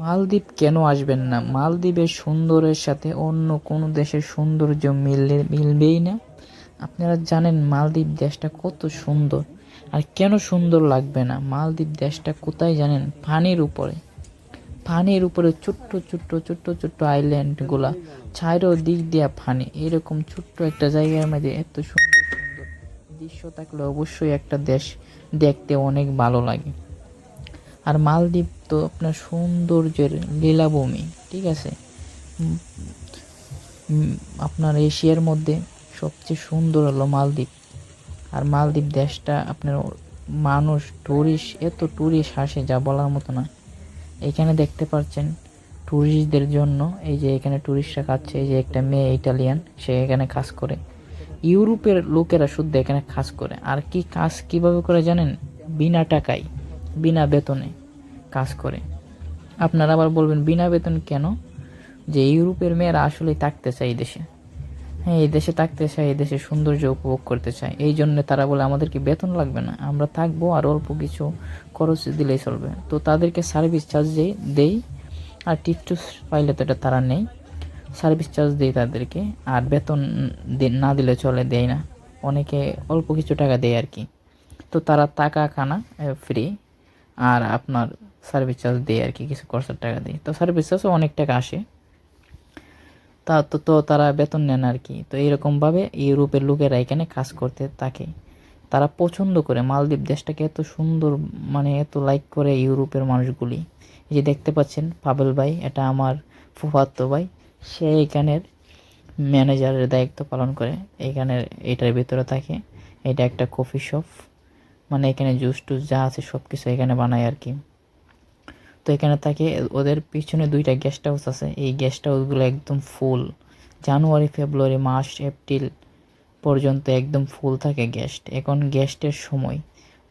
মালদ্বীপ কেন আসবেন না? মালদ্বীপের সুন্দরের সাথে অন্য কোনো দেশের সৌন্দর্য মিলবেই না। আপনারা জানেন মালদ্বীপ দেশটা কত সুন্দর, আর কেন সুন্দর লাগবে না? মালদ্বীপ দেশটা কোথায় জানেন? পানির উপরে ছোট্ট ছোট্ট ছোট্ট ছোট্ট আইল্যান্ডগুলা, চারো দিক দিয়া পানি, এরকম ছোট্ট একটা জায়গার মধ্যে এত সুন্দর সুন্দর দৃশ্য থাকলে অবশ্যই একটা দেশ দেখতে অনেক ভালো লাগে। আর মালদ্বীপ তো আপনার সৌন্দর্যের লীলাভূমি, ঠিক আছে। উম, আপনার এশিয়ার মধ্যে সবচেয়ে সুন্দর হলো মালদ্বীপ। আর মালদ্বীপ দেশটা আপনার মানুষ ট্যুরিস্ট, এত ট্যুরিস্ট আসে যা বলার মতো না। এখানে দেখতে পাচ্ছেন ট্যুরিস্টদের জন্য, এই যে এখানে ট্যুরিস্টরা খাচ্ছে, এই যে একটা মেয়ে ইটালিয়ান, সে এখানে কাজ করে। ইউরোপের লোকেরা শুদ্ধ এখানে কাজ করে। আর কি কাজ কিভাবে করে জানেন? বিনা টাকায়, বিনা বেতনে কাজ করে। আপনারা আবার বলবেন বিনা বেতন কেন? যে ইউরোপের মেয়েরা আসলেই থাকতে চায় এই দেশে। হ্যাঁ, এই দেশে থাকতে চায়, এই দেশের সৌন্দর্য উপভোগ করতে চায়, এই জন্য তারা বলে আমাদেরকে বেতন লাগবে না, আমরা থাকবো আর অল্প কিছু খরচ দিলেই চলবে। তো তাদেরকে সার্ভিস চার্জ দেই, আর টিপস পাইলে তো এটা তারা নেই, সার্ভিস চার্জ দেই তাদেরকে। আর বেতন না দিলে চলে, দেয় না, অনেকে অল্প কিছু টাকা দেয় আর কি। তো তারা টাকা খানা ফ্রি, আর আপনার সার্ভিস চার্জ দেয় আর কি, কিছু খরচার টাকা দেয়। তো সার্ভিস চার্জও অনেক টাকা আসে, তো তারা বেতন নেন আর কি। তো এইরকমভাবে ইউরোপের লোকেরা এখানে কাজ করতে থাকে। তারা পছন্দ করে মালদ্বীপ দেশটাকে, এত সুন্দর, মানে এত লাইক করে ইউরোপের মানুষগুলি। এই যে দেখতে পাচ্ছেন পাবেল ভাই, এটা আমার ফুফাতো ভাই, সে এখানের ম্যানেজারের দায়িত্ব পালন করে, এখানের এটার ভিতরে থাকে। এটা একটা কফি শপ, মানে এখানে জুস টুস যা আছে সব কিছু এখানে বানায় আর কি। তো এখানে থাকে, ওদের পিছনে দুইটা গেস্ট হাউস আছে, এই গেস্ট হাউসগুলো একদম ফুল। জানুয়ারি ফেব্রুয়ারি মার্চ এপ্রিল পর্যন্ত একদম ফুল থাকে গেস্ট। এখন গেস্টের সময়,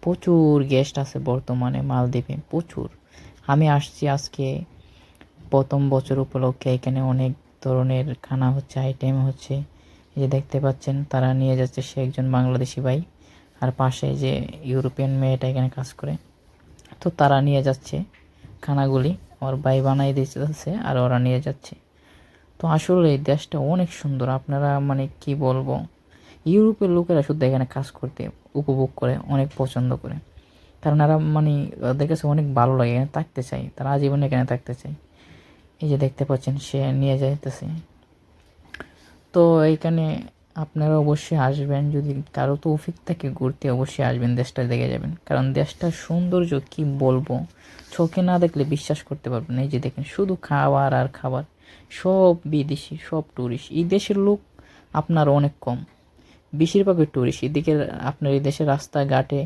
প্রচুর গেস্ট আছে বর্তমানে মালদ্বীপে, প্রচুর। আমি আসছি আজকে প্রথম বছর উপলক্ষে, এখানে অনেক ধরনের খানা হচ্ছে, আইটেম হচ্ছে। এই যে দেখতে পাচ্ছেন তারা নিয়ে যাচ্ছে, সে একজন বাংলাদেশি ভাই, আর পাশে যে ইউরোপিয়ান মেয়েটা এখানে কাজ করে। তো তারা নিয়ে যাচ্ছে খানাগুলি, আমার ভাই বানাই দিচ্ছে আর ওরা নিয়ে যাচ্ছে। তো আসলে এই দেশটা অনেক সুন্দর, আপনারা মানে কি বলবো, ইউরোপের লোকেরা শুধু এখানে কাজ করতে উপভোগ করে, অনেক পছন্দ করে, কারণ এরা মানে ওদের কাছে অনেক ভালো লাগে, এখানে থাকতে চাই, তারা আজীবন এখানে থাকতে চায়। এই যে দেখতে পাচ্ছেন সে নিয়ে যাইতেছে। তো এইখানে আপনারা অবশ্যই আসবেন, যদি কারো তৌফিক থাকে ঘুরতে, অবশ্যই আসবেন, দেশটা দেখে যাবেন, কারণ দেশটার সৌন্দর্য কি বলবো, চোখে না দেখলে বিশ্বাস করতে পারবেন না। এই যে দেখেন শুধু খাবার আর খাবার, সব বিদেশি, সব ট্যুরিস্ট। এই দেশের লোক আপনার অনেক কম, বেশিরভাগই ট্যুরিস্ট। এদিকে আপনার এই দেশের রাস্তাঘাটে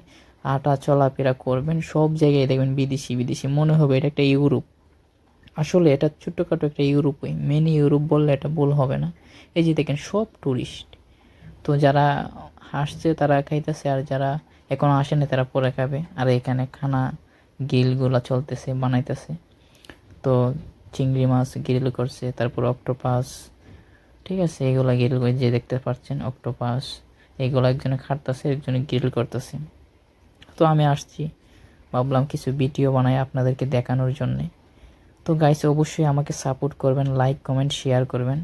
হাঁটা চলাফেরা করবেন, সব জায়গায় দেখবেন বিদেশি বিদেশি, মনে হবে এটা একটা ইউরোপ। আসলে এটা ছোট্টখাটো একটা ইউরোপই, মিনি ইউরোপ বললে এটা ভুল হবে না। এই যে দেখেন সব ট্যুরিস্ট। তো যারা হাসছে তারা খাইতেছে, আর যারা এখনো আসেনি তারা পরে খাবে। আর এখানে খানা গ্রিলগুলা চলতেছে, বানাইতেছে। তো চিংড়ি মাছ গ্রিল করছে, তারপর অক্টোপাস, ঠিক আছে, এগুলা গ্রিল করে, যে দেখতে পাচ্ছেন অক্টোপাস, এগুলো একজনে খাটতেছে, একজনে গ্রিল করতেছে। তো আমি আসছি, ভাবলাম কিছু ভিডিও বানাই আপনাদেরকে দেখানোর জন্যে। তো গাইস অবশ্যই আমাকে সাপোর্ট করবেন, লাইক কমেন্ট শেয়ার করবেন,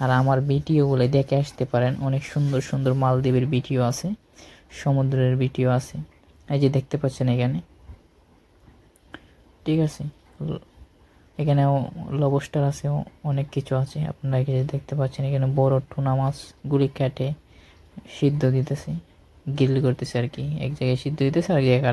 আর আমার ভিডিওগুলো দেখে আসতে পারেন, অনেক সুন্দর সুন্দর মালদ্বীপের ভিডিও আছে, সমুদ্রের ভিডিও আছে। এই যে দেখতে পাচ্ছেন এখানে, ঠিক আছে, এখানেও লবস্টার আছে, অনেক কিছু আছে। আপনারা এখানে দেখতে পাচ্ছেন, এখানে বড় টুনা মাছ গুলি কেটে সিদ্ধ দিতেছে, গ্রিল করতেছে আর কি, এক জায়গায় সিদ্ধ দিতেছে আর এক জায়গায়